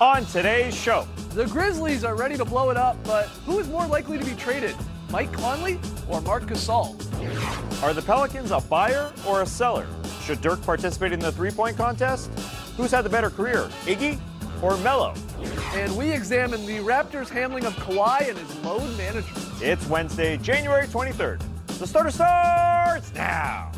On today's show, The Grizzlies are ready to blow it up, but who is more likely to be traded? Mike Conley or Marc Gasol? are the Pelicans a buyer or a seller? Should Dirk participate in the three-point contest? Who's had the better career, Iggy or Melo? And we examine the Raptors' handling of Kawhi and his load management. It's Wednesday, January 23rd. The starter starts now.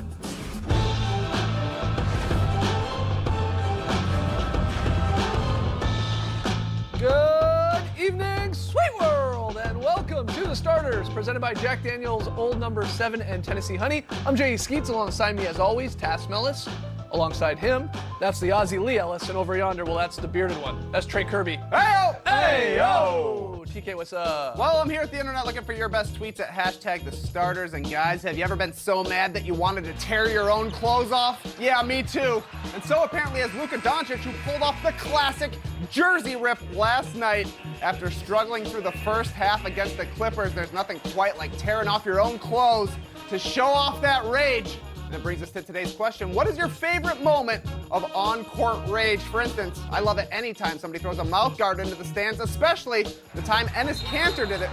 Good evening, sweet world, and welcome to The Starters, presented by Jack Daniel's Old No. 7 and Tennessee Honey. I'm Jay Skeets, alongside me as always, Tass Mellis. Alongside him, that's the Aussie Lee Ellis, and over yonder, well, that's the bearded one. That's Trey Kirby. Hey-o! Hey-yo! TK, what's up? Well, I'm here at the internet looking for your best tweets at hashtag The Starters. And guys, have you ever been so mad that you wanted to tear your own clothes off? Yeah, me too. And so apparently has Luka Doncic, who pulled off the classic jersey rip last night after struggling through the first half against the Clippers. There's nothing quite like tearing off your own clothes to show off that rage. And it brings us to today's question. What is your favorite moment of on-court rage? For instance, I love it anytime somebody throws a mouth guard into the stands, especially the time Enes Kanter did it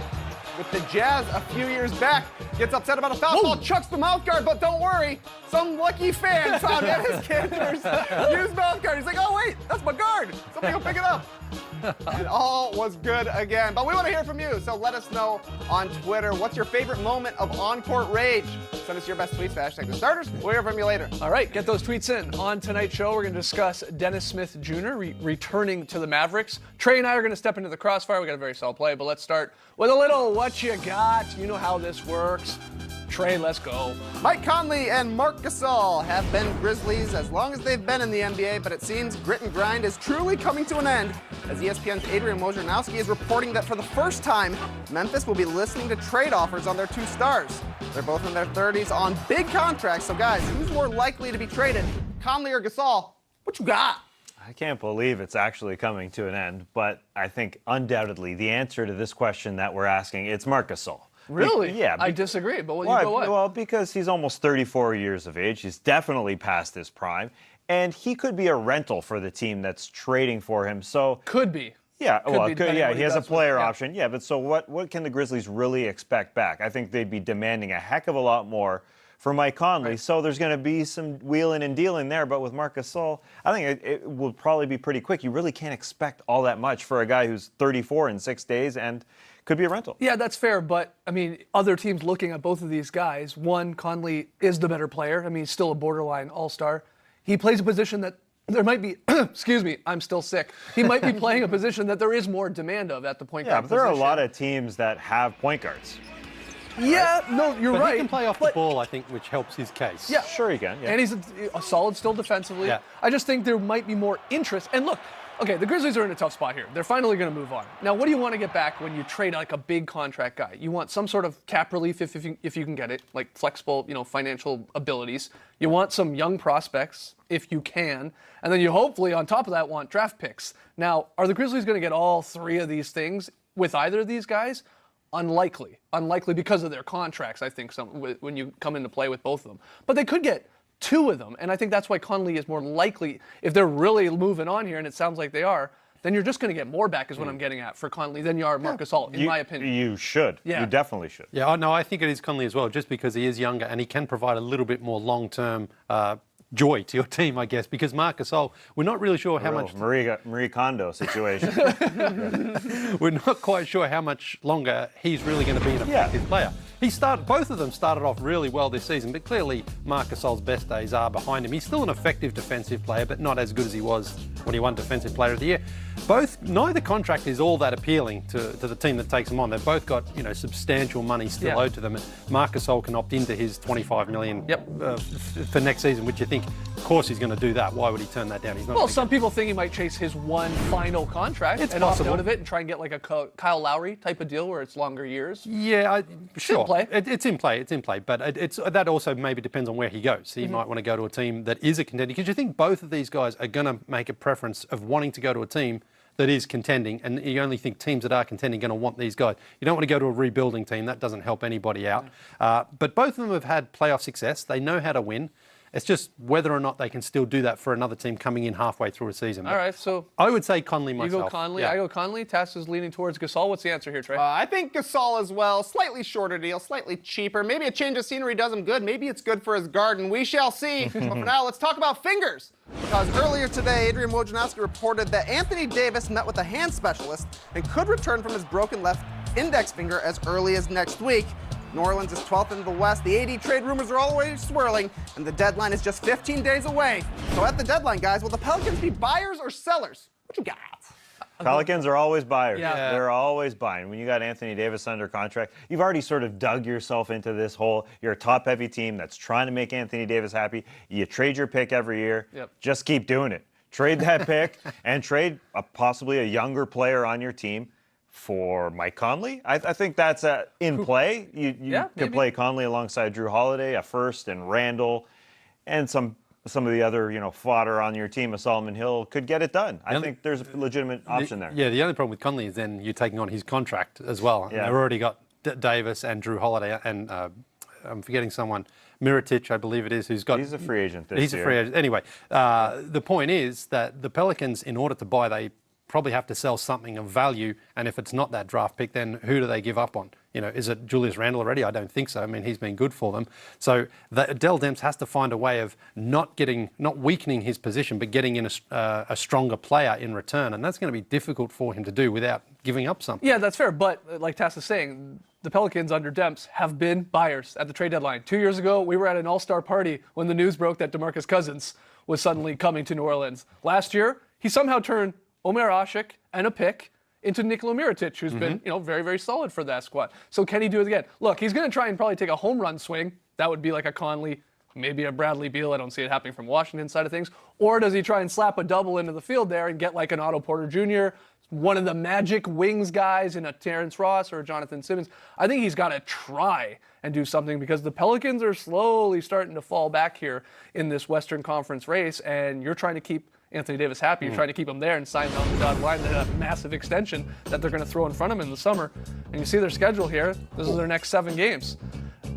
with the Jazz a few years back. Gets upset about a foul ball, chucks the mouth guard, but don't worry. Some lucky fan found Enes Kanter's used mouth guard. He's like, oh wait, that's my guard. Somebody go pick it up. And all was good again. But we want to hear from you, so let us know on Twitter. What's your favorite moment of on-court rage? Send us your best tweets to hashtag The Starters. We'll hear from you later. All right, get those tweets in. On tonight's show, we're going to discuss Dennis Smith Jr. Returning to the Mavericks. Trey and I are going to step into the crossfire. We got a very solid play, but let's start with a little what you got. You know how this works. Trey, let's go. Mike Conley and Marc Gasol have been Grizzlies as long as they've been in the NBA, but it seems grit and grind is truly coming to an end, as ESPN's Adrian Wojnarowski is reporting that for the first time, Memphis will be listening to trade offers on their two stars. They're both in their 30s on big contracts, so guys, who's more likely to be traded, Conley or Gasol? What you got? I can't believe it's actually coming to an end, but I think undoubtedly the answer to this question that we're asking, it's Marc Gasol. Really? Yeah. I disagree, but what? Well, because he's almost 34 years of age. He's definitely past his prime. And he could be a rental for the team that's trading for him. So Could be. Yeah, he has a player yeah. option. Yeah, but so what can the Grizzlies really expect back? I think they'd be demanding a heck of a lot more for Mike Conley. Right. So there's going to be some wheeling and dealing there. But with Marc Gasol, I think it will probably be pretty quick. You really can't expect all that much for a guy who's 34 in 6 days and could be a rental. Yeah, that's fair, but, I mean, other teams looking at both of these guys, one, Conley is the better player. I mean, he's still a borderline all-star. He plays a position that there might be, excuse me, I'm still sick. He might be playing a position that there is more demand of at the point guard Yeah, but there are a position. lot of teams that have point guards. Yeah, no, you're But right. he can play off the ball, I think, which helps his case. Yeah. Sure he can. Yeah. And he's a solid still defensively. Yeah. I just think there might be more interest. And look, okay, the Grizzlies are in a tough spot here. They're finally going to move on. Now, what do you want to get back when you trade like a big contract guy? You want some sort of cap relief if you can get it, like flexible, financial abilities. You want some young prospects if you can. And then you hopefully, on top of that, want draft picks. Now, are the Grizzlies going to get all three of these things with either of these guys? Unlikely because of their contracts, I think, when you come into play with both of them. But they could get two of them, and I think that's why Conley is more likely, if they're really moving on here, and it sounds like they are, then you're just going to get more back is what I'm getting at for Conley than you are Marc Gasol, in my opinion. You should. Yeah. You definitely should. Yeah, no, I think it is Conley as well, just because he is younger and he can provide a little bit more long-term joy to your team, I guess, because Marc Gasol, we're not really sure how much... Marie Kondo situation. We're not quite sure how much longer he's really going to be an effective player. Both of them started off really well this season, but clearly Marc Gasol's best days are behind him. He's still an effective defensive player, but not as good as he was when he won Defensive Player of the Year. Neither contract is all that appealing to the team that takes them on. They've both got substantial money still owed to them. And Marc Gasol can opt into his $25 million for next season, which you think, of course, he's going to do that. Why would he turn that down? He's not. Well, some people think he might chase his one final contract and opt out of it and try and get like a Kyle Lowry type of deal where it's longer years. Yeah, sure. Play. It's in play. It's in play. But that also maybe depends on where he goes. He might want to go to a team that is a contender, because you think both of these guys are going to make a preference of wanting to go to a team that is contending, and you only think teams that are contending are going to want these guys. You don't want to go to a rebuilding team. That doesn't help anybody out. But both of them have had playoff success. They know how to win. It's just whether or not they can still do that for another team coming in halfway through a season. All right, so I would say Conley myself. you go Conley, Yeah. I go Conley. Tass is leaning towards Gasol. What's the answer here, Trey? I think Gasol as well. Slightly shorter deal, slightly cheaper. Maybe a change of scenery does him good. Maybe it's good for his garden. We shall see. But for now, let's talk about fingers. Because earlier today, Adrian Wojnarowski reported that Anthony Davis met with a hand specialist and could return from his broken left index finger as early as next week. New Orleans is 12th in the West. The AD trade rumors are always swirling, and the deadline is just 15 days away. So at the deadline, guys, will the Pelicans be buyers or sellers? What you got? Pelicans are always buyers. Yeah. They're always buying. When you got Anthony Davis under contract, you've already sort of dug yourself into this hole. You're a top-heavy team that's trying to make Anthony Davis happy. You trade your pick every year. Yep. Just keep doing it. Trade that pick and trade possibly a younger player on your team for Mike Conley. I think that's in play. You Yeah, could maybe. play Conley alongside Drew Holiday, a first, and Randall, and some of the other fodder on your team, a Solomon Hill, could get it done. I think there's a legitimate option there. Yeah, the only problem with Conley is then you're taking on his contract as well. Yeah. They've already got Davis and Drew Holiday and I'm forgetting someone, Mirotic, I believe it is, who's got... He's a free agent this year. He's a free agent. Anyway, the point is that the Pelicans, in order to buy, they probably have to sell something of value, and if it's not that draft pick, then who do they give up on? Is it Julius Randle already? I don't think so. I mean, he's been good for them. So Dell Demps has to find a way of not weakening his position, but getting in a stronger player in return, and that's going to be difficult for him to do without giving up something. Yeah, that's fair. But like Tass is saying, the Pelicans under Demps have been buyers at the trade deadline. 2 years ago, we were at an all-star party when the news broke that DeMarcus Cousins was suddenly coming to New Orleans. Last year, he somehow turned Omer Asik and a pick into Nikola Mirotic, who's been, very, very solid for that squad. So can he do it again? Look, he's going to try and probably take a home run swing. That would be like a Conley, maybe a Bradley Beal. I don't see it happening from Washington side of things. Or does he try and slap a double into the field there and get like an Otto Porter Jr., one of the magic wings guys in a Terrence Ross or a Jonathan Simmons? I think he's got to try and do something because the Pelicans are slowly starting to fall back here in this Western Conference race, and you're trying to keep Anthony Davis happy. You're trying to keep him there and sign him on the dotted line, that massive extension that they're going to throw in front of him in the summer. And you see their schedule here. This is their next 7 games.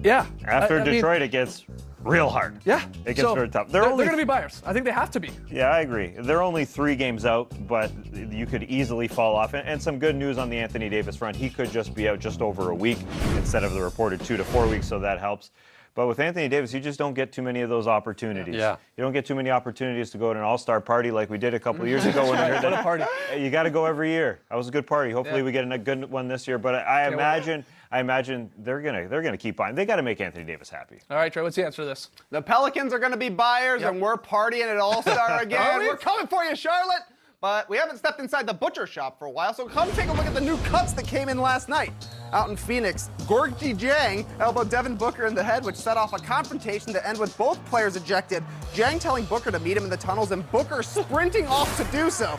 Yeah. After I mean, Detroit, it gets real hard. yeah. It gets very tough. They're going to be buyers. I think they have to be. Yeah, I agree. They're only 3 games out, but you could easily fall off. And some good news on the Anthony Davis front. He could just be out just over a week instead of the reported 2 to 4 weeks, so that helps. But with Anthony Davis, you just don't get too many of those opportunities. Yeah. You don't get too many opportunities to go to an all-star party like we did a couple of years ago. When we heard What a party. You got to go every year. That was a good party. Hopefully Yeah. we get a good one this year. But I imagine they're gonna keep buying. They got to make Anthony Davis happy. All right, Trey, what's the answer to this? The Pelicans are going to be buyers, and we're partying at All-Star again. We're coming for you, Charlotte. But we haven't stepped inside the butcher shop for a while, so come take a look at the new cuts that came in last night. Out in Phoenix, Gorgui Dieng elbowed Devin Booker in the head, which set off a confrontation to end with both players ejected. Dieng telling Booker to meet him in the tunnels, and Booker sprinting off to do so.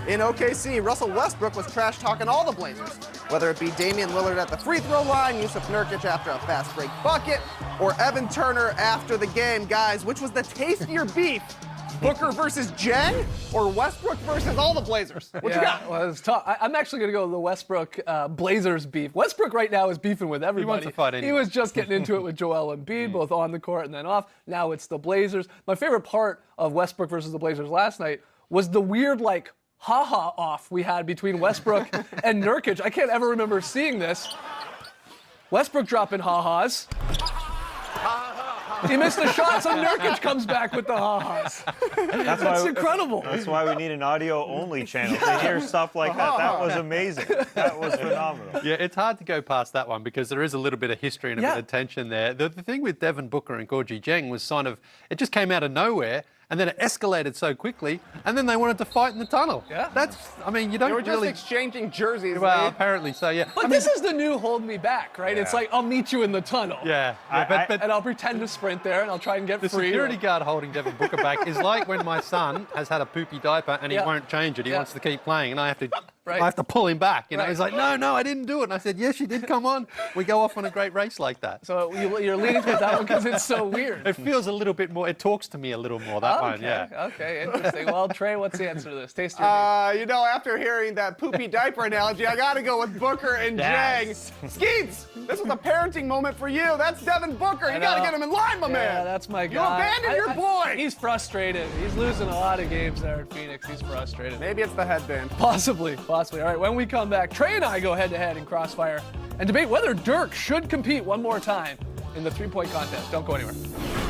In OKC, Russell Westbrook was trash-talking all the Blazers, whether it be Damian Lillard at the free throw line, Yusuf Nurkic after a fast break bucket, or Evan Turner after the game. Guys, which was the tastier beef? Booker versus Dieng, or Westbrook versus all the Blazers? What you got? Well, it's tough. I'm actually going to go with the Westbrook Blazers beef. Westbrook right now is beefing with everybody. wants to fight He anyway. was just getting into it with Joel Embiid, both on the court and then off. Now it's the Blazers. My favorite part of Westbrook versus the Blazers last night was the weird, ha-ha off we had between Westbrook and Nurkic. I can't ever remember seeing this. Westbrook dropping ha-has. He missed a shot, so Nurkic comes back with the ha-has. That's incredible. That's why we need an audio-only channel to hear stuff like that. That was amazing. That was phenomenal. Yeah, it's hard to go past that one because there is a little bit of history and a bit of tension there. The thing with Devin Booker and Gorgui Dieng was it just came out of nowhere, and then it escalated so quickly, and then they wanted to fight in the tunnel. Yeah. You don't They were just really... exchanging jerseys. Well, Lee. apparently so, yeah. But this is the new hold me back, right? It's Yeah. like, I'll meet you in the tunnel. Yeah, but And I'll pretend to sprint there, and I'll try and get the free. security guard holding Devin Booker back is like when my son has had a poopy diaper and he Yeah. won't change it. He Yeah. wants to keep playing, and I have to Right. I have to pull him back. Right. He's like, no, I didn't do it. And I said, yes, you did. Come on. We go off on a great race like that. So you're leaning towards that one because it's so weird. It feels a little bit more. It talks to me a little more, that one, yeah. Okay, interesting. Well, Trey, what's the answer to this? Taste your beef. After hearing that poopy diaper analogy, I got to go with Booker and Yes. Jang. Skeets, this was a parenting moment for you. That's Devin Booker. You got to get him in line, my man. Yeah, that's my You guy. abandoned your boy. He's frustrated. He's losing a lot of games there at Phoenix. He's frustrated. Maybe it's the headband. Possibly. All right, when we come back, Trey and I go head-to-head in Crossfire and debate whether Dirk should compete one more time in the three-point contest. Don't go anywhere.